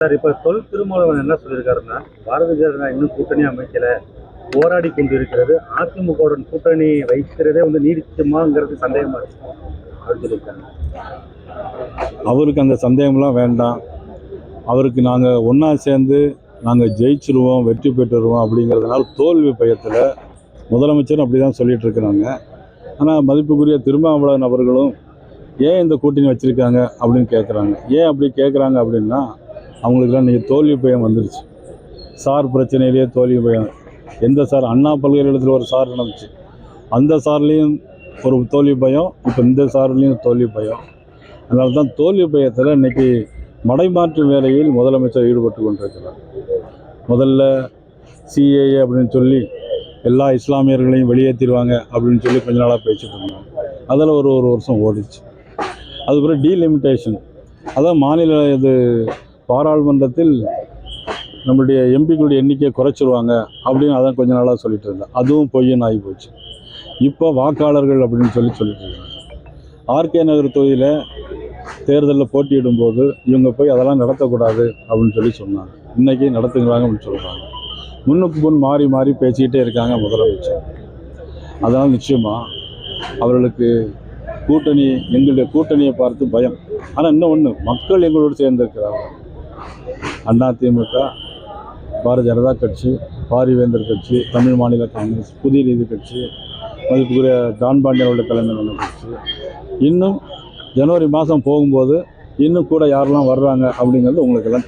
Sir, இப்போ தொல் திருமாவளவன் என்ன சொல்லியிருக்காருன்னா, பாரதிய ஜனதா இன்னும் கூட்டணி அமைக்கல, போராடி கொண்டிருக்கிறது. அதிமுகவுடன் கூட்டணி வைக்கிறதே நீடிக்குமாங்கிறது சந்தேகமா இருக்கு அப்படின்னு சொல்லியிருக்காங்க. அவருக்கு அந்த சந்தேகம்லாம் வேண்டாம். அவருக்கு நாங்கள் ஒன்றா சேர்ந்து நாங்கள் ஜெயிச்சிருவோம், வெற்றி பெற்றுருவோம் அப்படிங்கிறதுனால தோல்வி பயத்தில் முதலமைச்சரும் அப்படி தான் சொல்லிட்டு இருக்கிறாங்க. ஆனால் மதிப்புக்குரிய திருமாவளவன் அவர்களும் ஏன் இந்த கூட்டணி வச்சுருக்காங்க அப்படின்னு கேட்குறாங்க. ஏன் அப்படி கேட்குறாங்க அப்படின்னா, அவங்களுக்குலாம் இன்றைக்கி தோல்வி பயம் வந்துருச்சு. சார் பிரச்சனையிலேயே தோல்வி பயம். எந்த சார், அண்ணா பல்கலைக்கழகத்தில் ஒரு சார் நடந்துச்சு, அந்த சார்லேயும் ஒரு தோல்வி பயம், இப்போ இந்த சார்லேயும் தோல்வி பயம். அதனால தான் தோல்வி பயத்தில் இன்றைக்கி மடைமாற்று வேலையில் முதலமைச்சர் ஈடுபட்டு கொண்டிருக்கிறார். முதல்ல சிஏஏ அப்படின்னு சொல்லி எல்லா இஸ்லாமியர்களையும் வெளியேற்றிடுவாங்க அப்படின்னு சொல்லி கொஞ்ச நாளாக பேசிட்டு இருந்தாங்க. அதில் ஒரு வருஷம் ஓடிச்சு. அதுக்கப்புறம் டீலிமிட்டேஷன், அதான் மாநில பாராளுமன்றத்தில் நம்மளுடைய எம்பிக்களுடைய எண்ணிக்கையை குறைச்சிருவாங்க அப்படின்னு அதான் கொஞ்ச நாளாக சொல்லிட்டு இருந்தேன். அதுவும் பொய்யன்னு ஆகி போச்சு. இப்போ வாக்காளர்கள் அப்படின்னு சொல்லிட்டு இருக்காங்க. ஆர்கே நகர் தொகுதியில் தேர்தலில் போட்டியிடும்போது இவங்க போய் அதெல்லாம் நடத்தக்கூடாது அப்படின்னு சொல்லி சொன்னாங்க. இன்றைக்கி நடத்துகிறாங்க அப்படின்னு சொல்கிறாங்க. முன்னுக்கு முன் மாறி மாறி பேசிக்கிட்டே இருக்காங்க முதலமைச்சர். அதனால் நிச்சயமாக அவர்களுக்கு கூட்டணி, எங்களுடைய கூட்டணியை பார்த்து பயம். ஆனால் இன்னும் ஒன்று, மக்கள் எங்களோடு சேர்ந்திருக்கிறார்கள். அதிமுக, பாரதிய ஜனதா கட்சி, பாரிவேந்தர் கட்சி, தமிழ் மாநில காங்கிரஸ், புதிய நீதி கட்சி, மதிப்புக்குரிய ஜான் பாண்டியனுடைய தலைமையிலான கட்சி, இன்னும் ஜனவரி மாதம் போகும்போது இன்னும் கூட யாரெல்லாம் வர்றாங்க அப்படிங்கிறது உங்களுக்கு எல்லாம்